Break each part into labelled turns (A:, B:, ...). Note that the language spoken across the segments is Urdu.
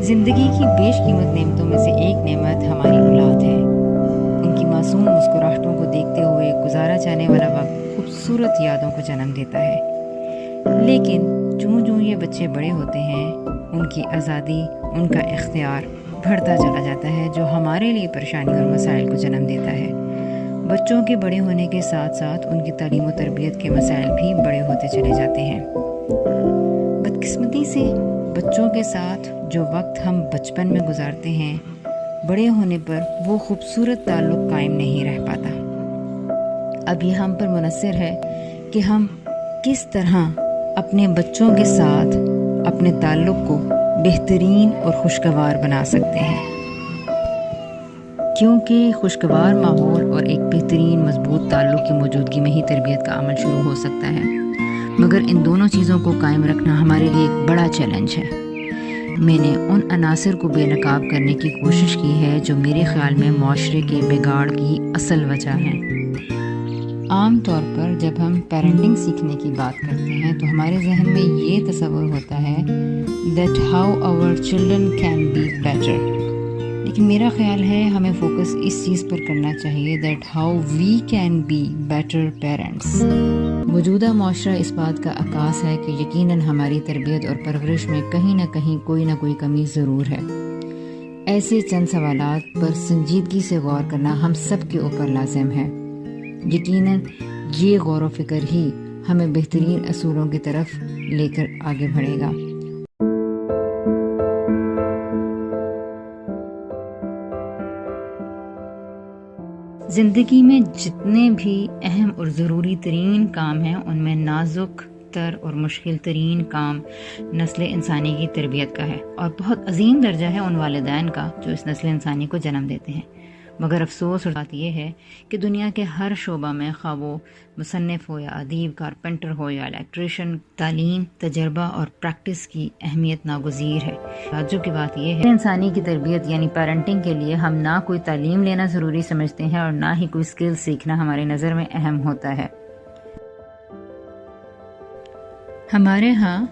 A: زندگی کی بیش قیمت نعمتوں میں سے ایک نعمت ہماری اولاد ہے۔ ان کی معصوم مسکراہٹوں کو دیکھتے ہوئے گزارا جانے والا وقت خوبصورت یادوں کو جنم دیتا ہے، لیکن جوں یہ بچے بڑے ہوتے ہیں ان کی آزادی، ان کا اختیار بڑھتا چلا جاتا ہے، جو ہمارے لیے پریشانی اور مسائل کو جنم دیتا ہے۔ بچوں کے بڑے ہونے کے ساتھ ساتھ ان کی تعلیم و تربیت کے مسائل بھی بڑے ہوتے چلے جاتے ہیں۔ بدقسمتی سے بچوں کے ساتھ جو وقت ہم بچپن میں گزارتے ہیں، بڑے ہونے پر وہ خوبصورت تعلق قائم نہیں رہ پاتا۔ اب یہ ہم پر منحصر ہے کہ ہم کس طرح اپنے بچوں کے ساتھ اپنے تعلق کو بہترین اور خوشگوار بنا سکتے ہیں، کیونکہ خوشگوار ماحول اور ایک بہترین مضبوط تعلق کی موجودگی میں ہی تربیت کا عمل شروع ہو سکتا ہے، مگر ان دونوں چیزوں کو قائم رکھنا ہمارے لیے ایک بڑا چیلنج ہے۔ میں نے ان عناصر کو بے نقاب کرنے کی کوشش کی ہے جو میرے خیال میں معاشرے کے بگاڑ کی اصل وجہ ہیں۔ عام طور پر جب ہم پیرنٹنگ سیکھنے کی بات کرتے ہیں تو ہمارے ذہن میں یہ تصور ہوتا ہے that how our children can be better، لیکن میرا خیال ہے ہمیں فوکس اس چیز پر کرنا چاہیے that how we can be better parents۔ موجودہ معاشرہ اس بات کا عکاس ہے کہ یقیناً ہماری تربیت اور پرورش میں کہیں نہ کہیں کوئی نہ کوئی کمی ضرور ہے۔ ایسے چند سوالات پر سنجیدگی سے غور کرنا ہم سب کے اوپر لازم ہے۔ یقیناً یہ غور و فکر ہی ہمیں بہترین اصولوں کی طرف لے کر آگے بڑھے گا۔ زندگی میں جتنے بھی اہم اور ضروری ترین کام ہیں ان میں نازک تر اور مشکل ترین کام نسل انسانی کی تربیت کا ہے، اور بہت عظیم درجہ ہے ان والدین کا جو اس نسل انسانی کو جنم دیتے ہیں۔ مگر افسوس اور بات یہ ہے کہ دنیا کے ہر شعبہ میں، خواہ وہ مصنف ہو یا ادیب، کارپینٹر ہو یا الیکٹریشین، تعلیم، تجربہ اور پریکٹس کی اہمیت ناگزیر ہے۔ تعجب کی بات یہ ہے انسانی کی تربیت یعنی پیرنٹنگ کے لیے ہم نہ کوئی تعلیم لینا ضروری سمجھتے ہیں اور نہ ہی کوئی اسکل سیکھنا ہماری نظر میں اہم ہوتا ہے۔ ہمارے ہاں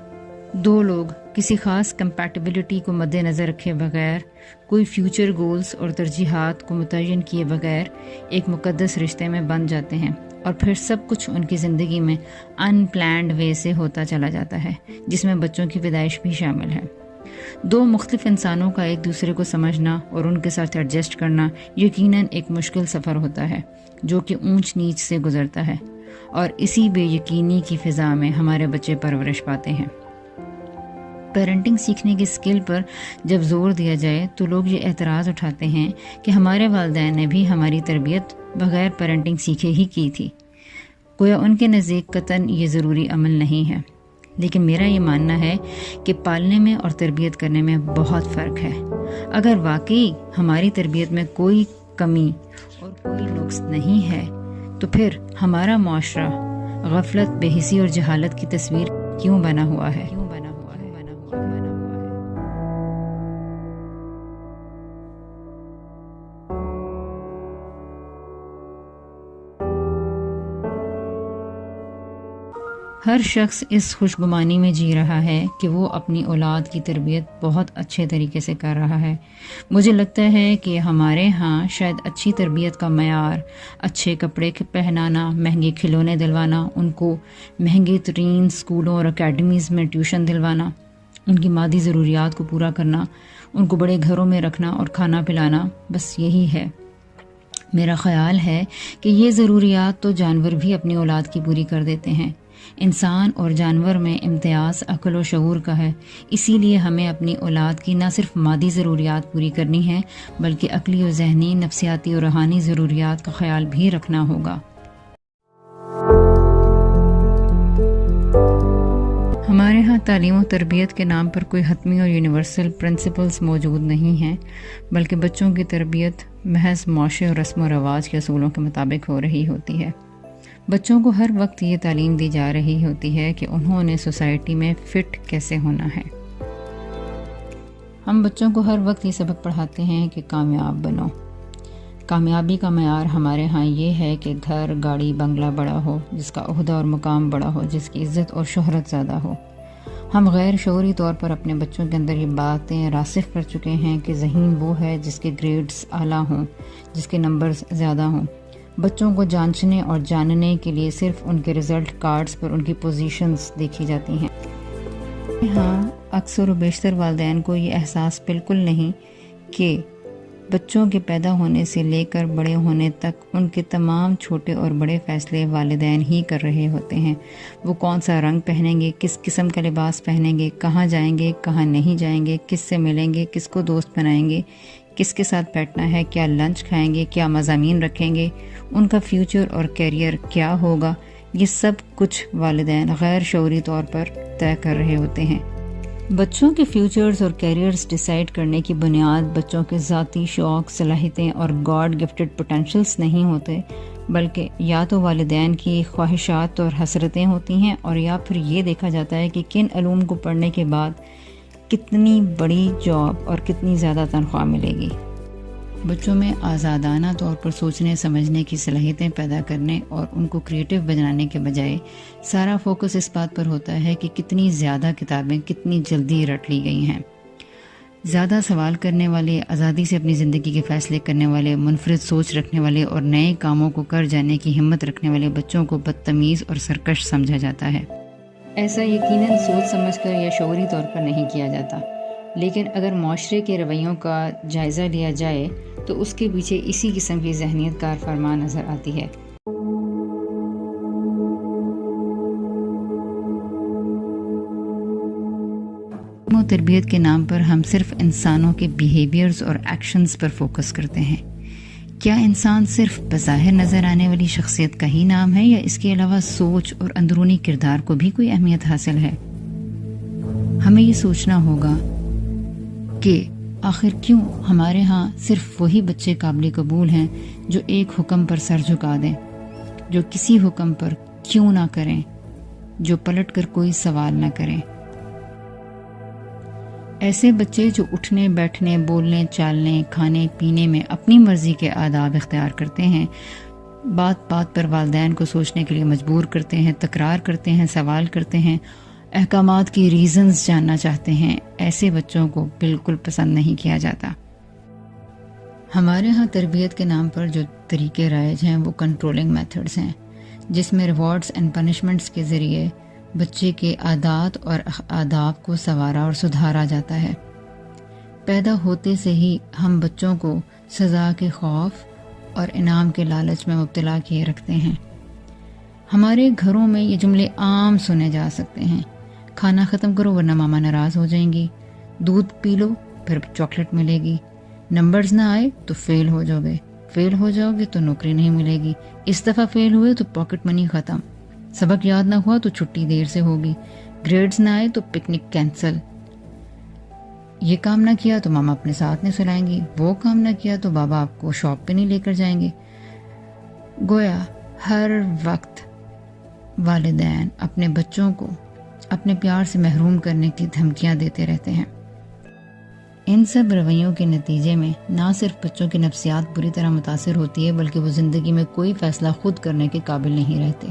A: دو لوگ کسی خاص کمپیٹیبلٹی کو مد نظر رکھے بغیر، کوئی فیوچر گولز اور ترجیحات کو متعین کیے بغیر ایک مقدس رشتے میں بندھ جاتے ہیں، اور پھر سب کچھ ان کی زندگی میں ان پلانڈ وے سے ہوتا چلا جاتا ہے، جس میں بچوں کی پیدائش بھی شامل ہے۔ دو مختلف انسانوں کا ایک دوسرے کو سمجھنا اور ان کے ساتھ ایڈجسٹ کرنا یقیناً ایک مشکل سفر ہوتا ہے جو کہ اونچ نیچ سے گزرتا ہے، اور اسی بے یقینی کی فضا میں ہمارے بچے پرورش پاتے ہیں۔ پیرنٹنگ سیکھنے کی اسکل پر جب زور دیا جائے تو لوگ یہ اعتراض اٹھاتے ہیں کہ ہمارے والدین نے بھی ہماری تربیت بغیر پیرنٹنگ سیکھے ہی کی تھی، گویا ان کے نزدیک قطعاً یہ ضروری عمل نہیں ہے۔ لیکن میرا یہ ماننا ہے کہ پالنے میں اور تربیت کرنے میں بہت فرق ہے۔ اگر واقعی ہماری تربیت میں کوئی کمی اور کوئی نقص نہیں ہے تو پھر ہمارا معاشرہ غفلت، بے حسی اور جہالت کی تصویر کیوں بنا ہوا ہے؟ ہر شخص اس خوش گمانی میں جی رہا ہے کہ وہ اپنی اولاد کی تربیت بہت اچھے طریقے سے کر رہا ہے۔ مجھے لگتا ہے کہ ہمارے ہاں شاید اچھی تربیت کا معیار اچھے کپڑے پہنانا، مہنگے کھلونے دلوانا، ان کو مہنگے ترین اسکولوں اور اکیڈمیز میں ٹیوشن دلوانا، ان کی مادی ضروریات کو پورا کرنا، ان کو بڑے گھروں میں رکھنا اور کھانا پلانا، بس یہی ہے۔ میرا خیال ہے کہ یہ ضروریات تو جانور بھی اپنی اولاد کی پوری کر دیتے ہیں۔ انسان اور جانور میں امتیاز عقل و شعور کا ہے، اسی لیے ہمیں اپنی اولاد کی نہ صرف مادی ضروریات پوری کرنی ہے بلکہ عقلی و ذہنی، نفسیاتی اور روحانی ضروریات کا خیال بھی رکھنا ہوگا۔ ہمارے ہاں تعلیم و تربیت کے نام پر کوئی حتمی اور یونیورسل پرنسپلز موجود نہیں ہیں، بلکہ بچوں کی تربیت محض معاشرے اور رسم و رواج کے اصولوں کے مطابق ہو رہی ہوتی ہے۔ بچوں کو ہر وقت یہ تعلیم دی جا رہی ہوتی ہے کہ انہوں نے سوسائٹی میں فٹ کیسے ہونا ہے۔ ہم بچوں کو ہر وقت یہ سبق پڑھاتے ہیں کہ کامیاب بنو۔ کامیابی کا معیار ہمارے ہاں یہ ہے کہ گھر، گاڑی، بنگلہ بڑا ہو، جس کا عہدہ اور مقام بڑا ہو، جس کی عزت اور شہرت زیادہ ہو۔ ہم غیر شعوری طور پر اپنے بچوں کے اندر یہ باتیں راسخ کر چکے ہیں کہ ذہین وہ ہے جس کے گریڈز اعلیٰ ہوں، جس کے نمبرز زیادہ ہوں۔ بچوں کو جانچنے اور جاننے کے لیے صرف ان کے رزلٹ کارڈز پر ان کی پوزیشنز دیکھی جاتی ہیں۔ ہاں، اکثر و بیشتر والدین کو یہ احساس بالکل نہیں کہ بچوں کے پیدا ہونے سے لے کر بڑے ہونے تک ان کے تمام چھوٹے اور بڑے فیصلے والدین ہی کر رہے ہوتے ہیں۔ وہ کون سا رنگ پہنیں گے، کس قسم کا لباس پہنیں گے، کہاں جائیں گے، کہاں نہیں جائیں گے، کس سے ملیں گے، کس کو دوست بنائیں گے، کس کے ساتھ بیٹھنا ہے، کیا لنچ کھائیں گے، کیا مضامین رکھیں گے، ان کا فیوچر اور کیریئر کیا ہوگا، یہ سب کچھ والدین غیر شعوری طور پر طے کر رہے ہوتے ہیں۔ بچوں کے فیوچرز اور کیریئرز ڈیسائیڈ کرنے کی بنیاد بچوں کے ذاتی شوق، صلاحیتیں اور گاڈ گفٹڈ پوٹینشلز نہیں ہوتے، بلکہ یا تو والدین کی خواہشات اور حسرتیں ہوتی ہیں، اور یا پھر یہ دیکھا جاتا ہے کہ کن علوم کو پڑھنے کے بعد کتنی بڑی جاب اور کتنی زیادہ تنخواہ ملے گی۔ بچوں میں آزادانہ طور پر سوچنے سمجھنے کی صلاحیتیں پیدا کرنے اور ان کو کریٹو بنانے کے بجائے سارا فوکس اس بات پر ہوتا ہے کہ کتنی زیادہ کتابیں کتنی جلدی رٹ لی گئی ہیں۔ زیادہ سوال کرنے والے، آزادی سے اپنی زندگی کے فیصلے کرنے والے، منفرد سوچ رکھنے والے اور نئے کاموں کو کر جانے کی ہمت رکھنے والے بچوں کو بدتمیز اور سرکش سمجھا جاتا ہے۔ ایسا یقیناً سوچ سمجھ کر یا شعوری طور پر نہیں کیا جاتا، لیکن اگر معاشرے کے رویوں کا جائزہ لیا جائے تو اس کے پیچھے اسی قسم کی ذہنیت کار فرما نظر آتی ہے۔ تربیت کے نام پر ہم صرف انسانوں کے بیہیویئرز اور ایکشنز پر فوکس کرتے ہیں۔ کیا انسان صرف بظاہر نظر آنے والی شخصیت کا ہی نام ہے، یا اس کے علاوہ سوچ اور اندرونی کردار کو بھی کوئی اہمیت حاصل ہے؟ ہمیں یہ سوچنا ہوگا کہ آخر کیوں ہمارے ہاں صرف وہی بچے قابل قبول ہیں جو ایک حکم پر سر جھکا دیں، جو کسی حکم پر کیوں نہ کریں، جو پلٹ کر کوئی سوال نہ کریں۔ ایسے بچے جو اٹھنے، بیٹھنے، بولنے، چالنے، کھانے پینے میں اپنی مرضی کے آداب اختیار کرتے ہیں، بات بات پر والدین کو سوچنے کے لیے مجبور کرتے ہیں، تکرار کرتے ہیں، سوال کرتے ہیں، احکامات کی ریزنز جاننا چاہتے ہیں، ایسے بچوں کو بالکل پسند نہیں کیا جاتا۔ ہمارے ہاں تربیت کے نام پر جو طریقے رائج ہیں وہ کنٹرولنگ میتھڈز ہیں، جس میں ریوارڈز اینڈ پنشمنٹس کے ذریعے بچے کے عادات اور آداب کو سنوارا اور سدھارا جاتا ہے۔ پیدا ہوتے سے ہی ہم بچوں کو سزا کے خوف اور انعام کے لالچ میں مبتلا کیے رکھتے ہیں۔ ہمارے گھروں میں یہ جملے عام سنے جا سکتے ہیں: کھانا ختم کرو ورنہ ماما ناراض ہو جائیں گی، دودھ پی لو پھر چاکلیٹ ملے گی، نمبرز نہ آئے تو فیل ہو جاؤ گے، فیل ہو جاؤ گے تو نوکری نہیں ملے گی، اس دفعہ فیل ہوئے تو پاکٹ منی ختم، سبق یاد نہ ہوا تو چھٹی دیر سے ہوگی، گریڈز نہ آئے تو پکنک کینسل، یہ کام نہ کیا تو ماما اپنے ساتھ نہیں سلائیں گی، وہ کام نہ کیا تو بابا آپ کو شاپ پہ نہیں لے کر جائیں گے۔ گویا ہر وقت والدین اپنے بچوں کو اپنے پیار سے محروم کرنے کی دھمکیاں دیتے رہتے ہیں۔ ان سب رویوں کے نتیجے میں نہ صرف بچوں کی نفسیات بری طرح متاثر ہوتی ہے، بلکہ وہ زندگی میں کوئی فیصلہ خود کرنے کے قابل نہیں رہتے۔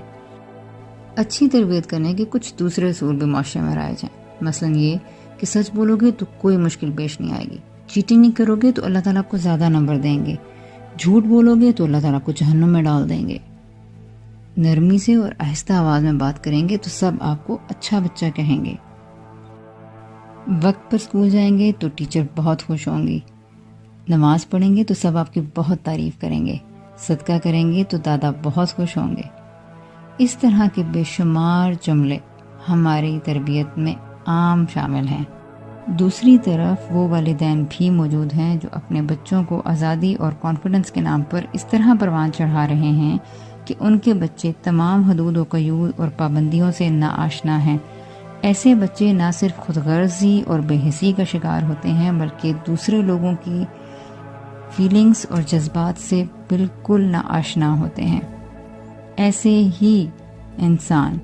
A: اچھی تربیت کرنے کے کچھ دوسرے اصول بھی معاشرے میں رائج ہیں، مثلا یہ کہ سچ بولو گے تو کوئی مشکل پیش نہیں آئے گی، چیٹنگ نہیں کرو گے تو اللہ تعالیٰ کو زیادہ نمبر دیں گے، جھوٹ بولو گے تو اللہ تعالیٰ کو جہنم میں ڈال دیں گے، نرمی سے اور آہستہ آواز میں بات کریں گے تو سب آپ کو اچھا بچہ کہیں گے، وقت پر اسکول جائیں گے تو ٹیچر بہت خوش ہوں گی، نماز پڑھیں گے تو سب آپ کی بہت تعریف کریں گے، صدقہ کریں گے تو دادا بہت خوش ہوں گے۔ اس طرح کے بے شمار جملے ہماری تربیت میں عام شامل ہیں۔ دوسری طرف وہ والدین بھی موجود ہیں جو اپنے بچوں کو آزادی اور کانفیڈنس کے نام پر اس طرح پروان چڑھا رہے ہیں کہ ان کے بچے تمام حدود و قیود اور پابندیوں سے ناآشنا ہیں۔ ایسے بچے نہ صرف خود غرضی اور بے حسی کا شکار ہوتے ہیں، بلکہ دوسرے لوگوں کی فیلنگز اور جذبات سے بالکل ناآشنا ہوتے ہیں۔ ایسے ہی انسان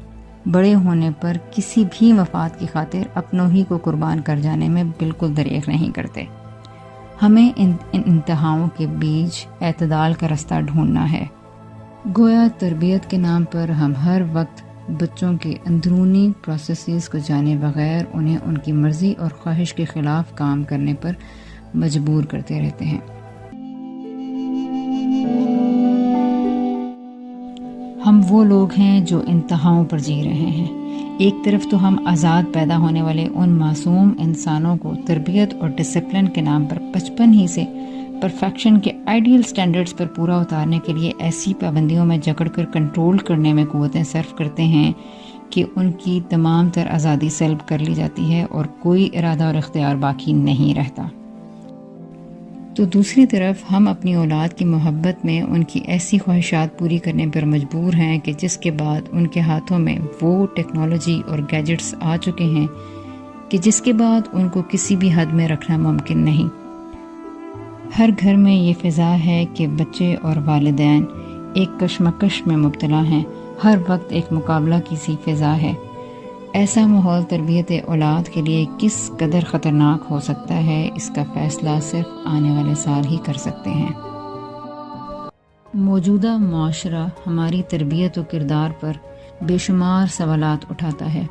A: بڑے ہونے پر کسی بھی مفاد کی خاطر اپنوں ہی کو قربان کر جانے میں بالکل دریغ نہیں کرتے۔ ہمیں ان انتہاؤں کے بیچ اعتدال کا رستہ ڈھونڈنا ہے۔ گویا تربیت کے نام پر ہم ہر وقت بچوں کے اندرونی پروسیسز کو جانے بغیر انہیں ان کی مرضی اور خواہش کے خلاف کام کرنے پر مجبور کرتے رہتے ہیں۔ ہم وہ لوگ ہیں جو انتہاؤں پر جی رہے ہیں۔ ایک طرف تو ہم آزاد پیدا ہونے والے ان معصوم انسانوں کو تربیت اور ڈسپلن کے نام پر بچپن ہی سے پرفیکشن کے آئیڈیل سٹینڈرڈز پر پورا اتارنے کے لیے ایسی پابندیوں میں جکڑ کر کنٹرول کرنے میں قوتیں صرف کرتے ہیں کہ ان کی تمام تر آزادی سلب کر لی جاتی ہے اور کوئی ارادہ اور اختیار باقی نہیں رہتا۔ تو دوسری طرف ہم اپنی اولاد کی محبت میں ان کی ایسی خواہشات پوری کرنے پر مجبور ہیں کہ جس کے بعد ان کے ہاتھوں میں وہ ٹیکنالوجی اور گیجٹس آ چکے ہیں کہ جس کے بعد ان کو کسی بھی حد میں رکھنا ممکن نہیں۔ ہر گھر میں یہ فضا ہے کہ بچے اور والدین ایک کشمکش میں مبتلا ہیں، ہر وقت ایک مقابلہ کی سی فضا ہے۔ ایسا ماحول تربیت اولاد کے لیے کس قدر خطرناک ہو سکتا ہے، اس کا فیصلہ صرف آنے والے سال ہی کر سکتے ہیں۔ موجودہ معاشرہ ہماری تربیت و کردار پر بے شمار سوالات اٹھاتا ہے۔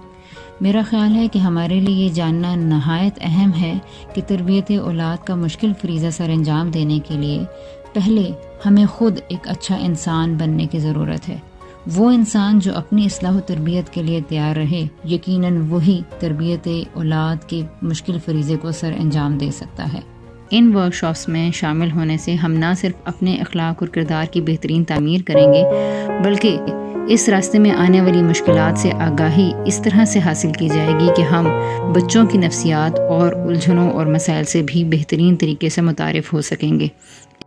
A: میرا خیال ہے کہ ہمارے لیے یہ جاننا نہایت اہم ہے کہ تربیت اولاد کا مشکل فریضہ سر انجام دینے کے لیے پہلے ہمیں خود ایک اچھا انسان بننے کی ضرورت ہے۔ وہ انسان جو اپنی اصلاح و تربیت کے لیے تیار رہے، یقیناً وہی تربیت اولاد کے مشکل فریضے کو سر انجام دے سکتا ہے۔ ان ورکشاپس میں شامل ہونے سے ہم نہ صرف اپنے اخلاق اور کردار کی بہترین تعمیر کریں گے، بلکہ اس راستے میں آنے والی مشکلات سے آگاہی اس طرح سے حاصل کی جائے گی کہ ہم بچوں کی نفسیات اور الجھنوں اور مسائل سے بھی بہترین طریقے سے متعارف ہو سکیں گے۔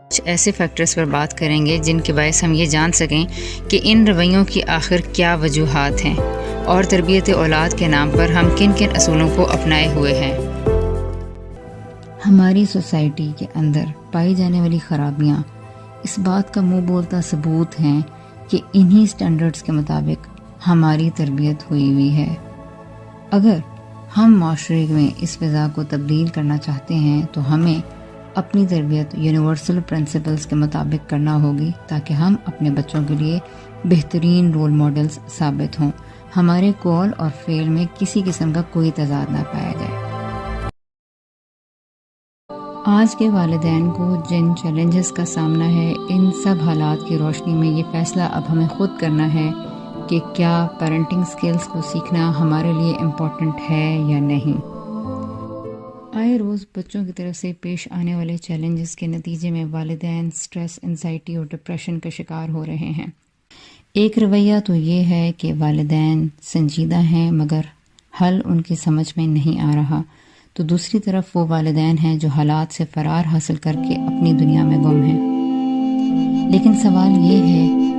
A: کچھ ایسے فیکٹرز پر بات کریں گے جن کے باعث ہم یہ جان سکیں کہ ان رویوں کی آخر کیا وجوہات ہیں اور تربیت اولاد کے نام پر ہم کن کن اصولوں کو اپنائے ہوئے ہیں۔ ہماری سوسائٹی کے اندر پائی جانے والی خرابیاں اس بات کا منہ بولتا ثبوت ہیں کہ انہی سٹینڈرڈز کے مطابق ہماری تربیت ہوئی ہوئی ہے۔ اگر ہم معاشرے میں اس فضا کو تبدیل کرنا چاہتے ہیں تو ہمیں اپنی تربیت یونیورسل پرنسپلز کے مطابق کرنا ہوگی تاکہ ہم اپنے بچوں کے لیے بہترین رول ماڈلز ثابت ہوں، ہمارے قول اور فعل میں کسی قسم کا کوئی تضاد نہ پایا جائے۔ آج کے والدین کو جن چیلنجز کا سامنا ہے، ان سب حالات کی روشنی میں یہ فیصلہ اب ہمیں خود کرنا ہے کہ کیا پیرنٹنگ سکلز کو سیکھنا ہمارے لیے امپورٹنٹ ہے یا نہیں۔ آئے روز بچوں کی طرف سے پیش آنے والے چیلنجز کے نتیجے میں والدین سٹریس، انزائٹی اور ڈپریشن کا شکار ہو رہے ہیں۔ ایک رویہ تو یہ ہے کہ والدین سنجیدہ ہیں مگر حل ان کی سمجھ میں نہیں آ رہا، تو دوسری طرف وہ والدین ہیں جو حالات سے فرار حاصل کر کے اپنی دنیا میں گم ہیں۔ لیکن سوال یہ ہے